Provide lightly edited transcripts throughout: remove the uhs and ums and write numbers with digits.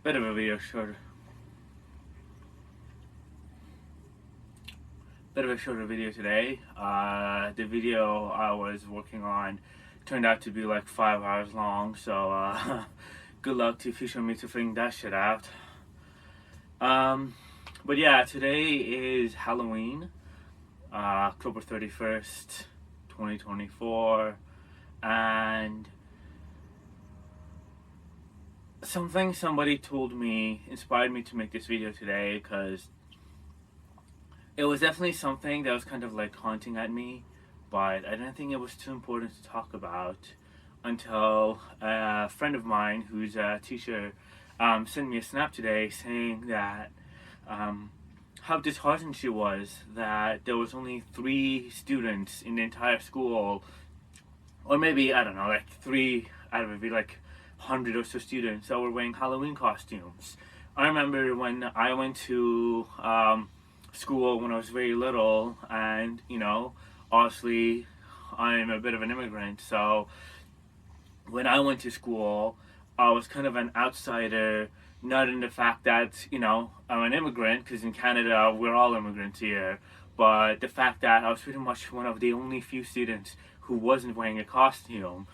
Bit of a video shorter. Bit of a shorter video today. The video I was working on turned out to be like 5 hours long, so good luck to future me to figure that shit out. But yeah, today is Halloween, October 31st, 2024, and something somebody told me inspired me to make this video today because it was definitely something that was kind of like haunting at me, but I didn't think it was too important to talk about until a friend of mine who's a teacher sent me a snap today saying that how disheartened she was that there was only 3 students in the entire school, or maybe, I don't know, like 3 out of maybe like 100 or so students that were wearing Halloween costumes. I remember when I went to school when I was very little, and obviously I'm a bit of an immigrant, so when I went to school, I was kind of an outsider, not in the fact that, I'm an immigrant, because in Canada, we're all immigrants here, but the fact that I was pretty much one of the only few students who wasn't wearing a costume.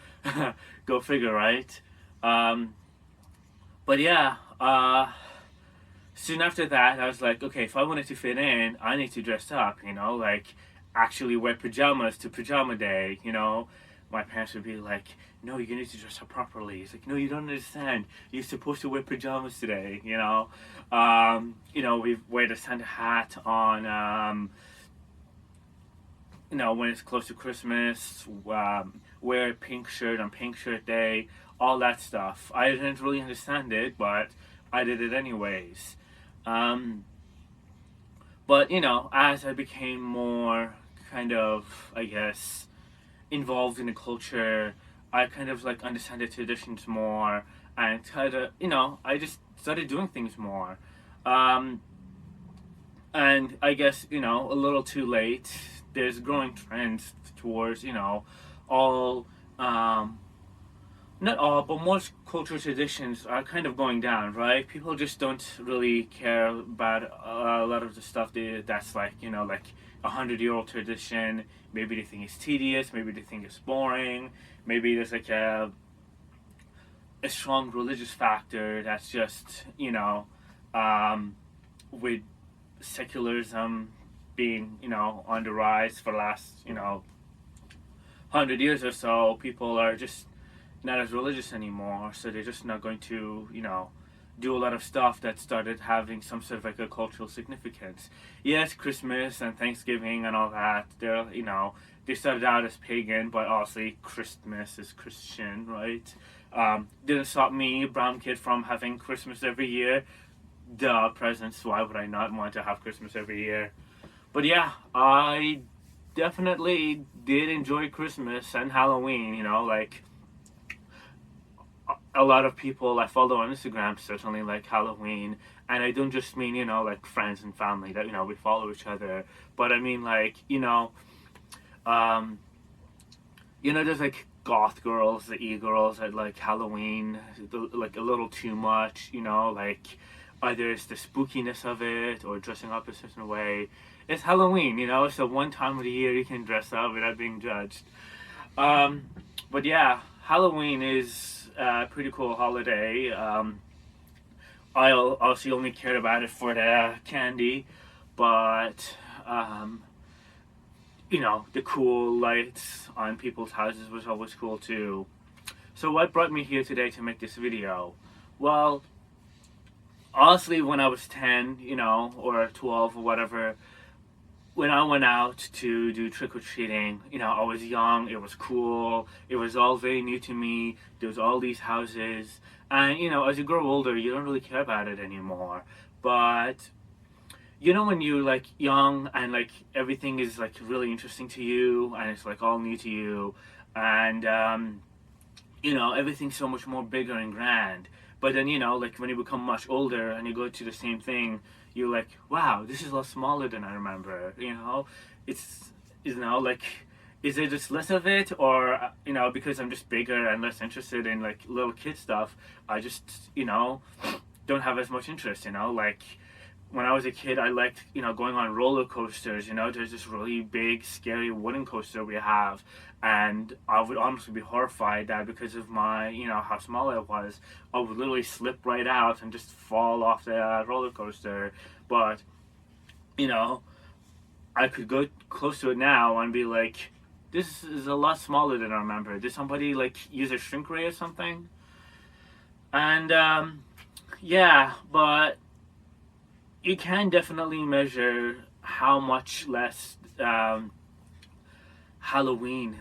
Go figure, right? But yeah, soon after that, I was like, okay, if I wanted to fit in, I need to dress up, like actually wear pajamas to pajama day, My parents would be like, no, you need to dress up properly. It's like, no, you don't understand. You're supposed to wear pajamas today, We wear the Santa hat on, when it's close to Christmas, wear a pink shirt on pink shirt day, all that stuff. I didn't really understand it, but I did it anyways. But, as I became more kind of, I guess, involved in the culture, I kind of like understand the traditions more, and kind of, I just started doing things more. And I guess, a little too late, there's growing trends towards, all, not all, but most cultural traditions are kind of going down, right? People just don't really care about a lot of the stuff that's like, like 100-year-old tradition. Maybe they think it's tedious, maybe they think it's boring, maybe there's like a strong religious factor that's just, with secularism being, on the rise for the last, 100 years or so, people are just not as religious anymore, so they're just not going to, do a lot of stuff that started having some sort of like a cultural significance. Yes, Christmas and Thanksgiving and all that, they're, they started out as pagan, but obviously Christmas is Christian, right? Didn't stop me, brown kid, from having Christmas every year. Duh, presents, why would I not want to have Christmas every year? But yeah, I definitely did enjoy Christmas and Halloween, like a lot of people I follow on Instagram certainly like Halloween, and I don't just mean, like friends and family that, we follow each other, but I mean like, there's like goth girls, the e-girls that like Halloween, like a little too much, like either it's the spookiness of it or dressing up a certain way. It's Halloween, it's the one time of the year you can dress up without being judged. But yeah, Halloween is a pretty cool holiday. I also only cared about it for the candy, but the cool lights on people's houses was always cool too. So what brought me here today to make this video? Well, honestly, when I was 10, or 12 or whatever, when I went out to do trick-or-treating, I was young, it was cool, it was all very new to me, there was all these houses, and, as you grow older, you don't really care about it anymore, but, when you're, like, young, and, like, everything is, like, really interesting to you, and it's, like, all new to you, and, everything's so much more bigger and grand, but then, like, when you become much older, and you go to the same thing, you're like, wow, this is a lot smaller than I remember, it's, like, is there just less of it, or, because I'm just bigger and less interested in, like, little kid stuff, I just, don't have as much interest, you know, like when I was a kid, I liked, you know, going on roller coasters. You know, there's this really big, scary wooden coaster we have, and I would honestly be horrified that because of my, you know, how small I was, I would literally slip right out and just fall off the roller coaster. But, you know, I could go close to it now and be like, this is a lot smaller than I remember. Did somebody like use a shrink ray or something? And yeah, but you can definitely measure how much less Halloween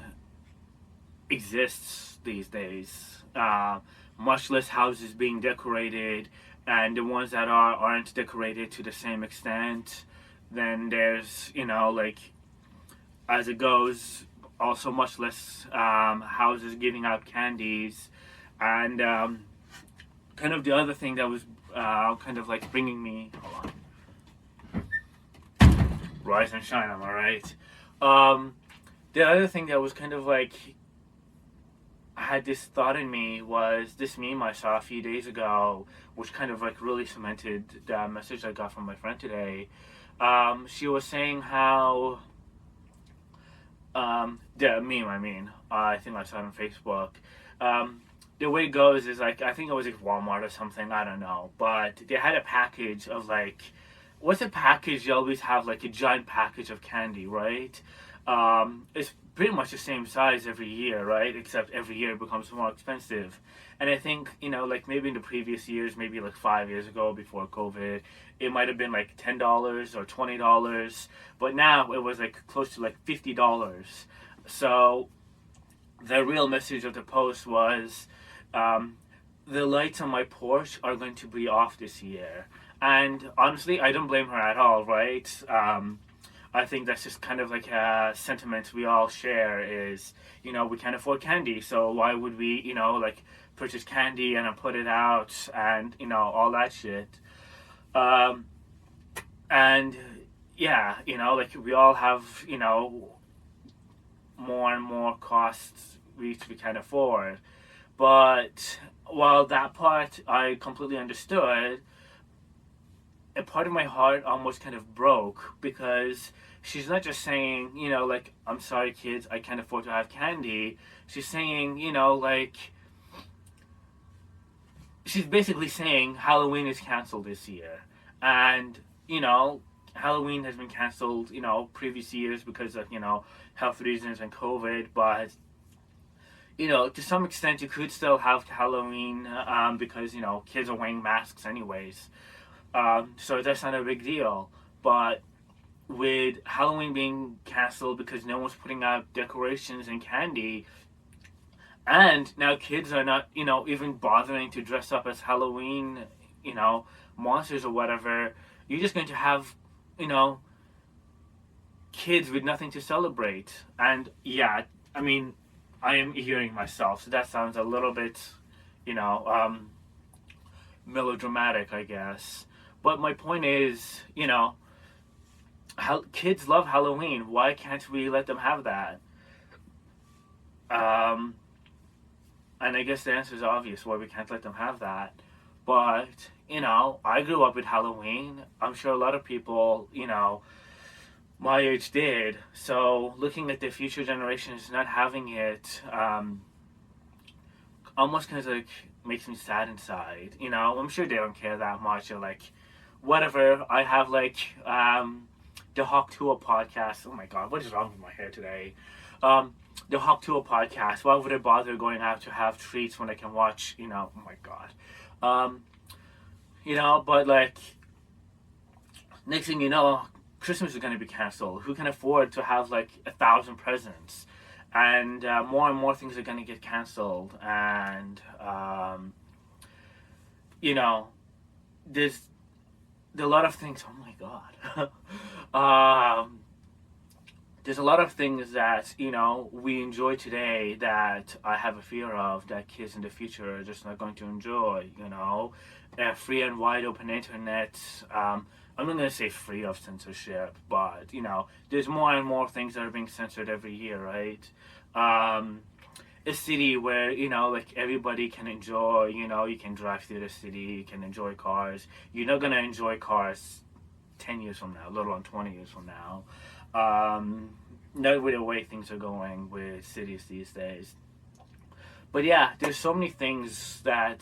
exists these days. Much less houses being decorated, and the ones that aren't decorated to the same extent. Then there's, you know, like as it goes, also much less houses giving out candies, and kind of the other thing that was kind of like bringing me, hold on, rise and shine, am I right? The other thing that was kind of like had this thought in me was this meme I saw a few days ago, which kind of like really cemented the message I got from my friend today. She was saying how the meme, I mean, I think I saw it on Facebook. The way it goes is like, I think it was like Walmart or something, I don't know, but they had a package of like, what's a package? You always have like a giant package of candy, right? It's pretty much the same size every year, right? Except every year it becomes more expensive. And I think, you know, like maybe in the previous years, maybe like 5 years ago before COVID, it might have been like $10 or $20, but now it was like close to like $50. So the real message of the post was, the lights on my porch are going to be off this year. And honestly, I don't blame her at all, right? I think that's just kind of like a sentiment we all share is, you know, we can't afford candy, so why would we, you know, like purchase candy and then put it out and, you know, all that shit. And yeah, you know, like we all have, you know, more and more costs we can't afford. But while that part I completely understood, a part of my heart almost kind of broke because she's not just saying, you know, like, I'm sorry, kids, I can't afford to have candy. She's saying, you know, like, she's basically saying Halloween is canceled this year. And, you know, Halloween has been canceled, you know, previous years because of, you know, health reasons and COVID. But, you know, to some extent, you could still have Halloween because, you know, kids are wearing masks anyways. So that's not a big deal. But with Halloween being canceled because no one's putting out decorations and candy, and now kids are not, you know, even bothering to dress up as Halloween, you know, monsters or whatever, you're just going to have, you know, kids with nothing to celebrate. And yeah, I mean, I am hearing myself, so that sounds a little bit, you know, melodramatic, I guess. But my point is, you know, kids love Halloween. Why can't we let them have that? And I guess the answer is obvious why we can't let them have that. But, you know, I grew up with Halloween. I'm sure a lot of people, you know, my age did. So looking at the future generations not having it almost kind of like makes me sad inside. You know, I'm sure they don't care that much. Or like, whatever. I have like the Hawk Tua podcast. Oh my god, what is wrong with my hair today? The Hawk Tua podcast. Why would I bother going out to have treats when I can watch, you know, oh my god. You know, but like, next thing you know, Christmas is going to be canceled. Who can afford to have like 1,000 presents? And more and more things are going to get canceled. And, you know, there's a lot of things, oh my god. There's a lot of things that, you know, we enjoy today that I have a fear of that kids in the future are just not going to enjoy, you know. Free and wide open internet. I'm not going to say free of censorship, but, you know, there's more and more things that are being censored every year, right? a city where, you know, like everybody can enjoy, you know, you can drive through the city, you can enjoy cars. You're not gonna enjoy cars 10 years from now, let alone 20 years from now. Not with the way things are going with cities these days. But yeah, there's so many things that,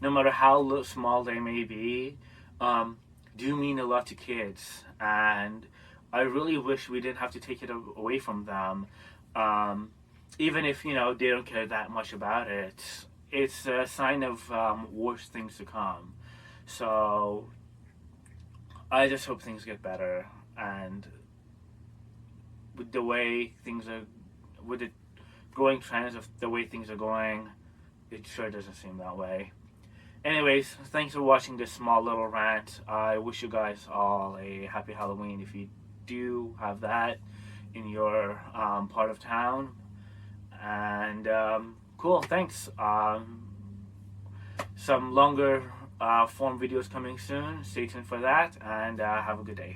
no matter how small they may be, um, do mean a lot to kids. And I really wish we didn't have to take it away from them. Um, Even if, you know, they don't care that much about it, it's a sign of worse things to come. So I just hope things get better. And with the way things are, with the growing trends of the way things are going, it sure doesn't seem that way. Anyways, thanks for watching this small little rant. I wish you guys all a happy Halloween if you do have that in your part of town. And cool, thanks. Some longer form videos coming soon. Stay tuned for that, and have a good day.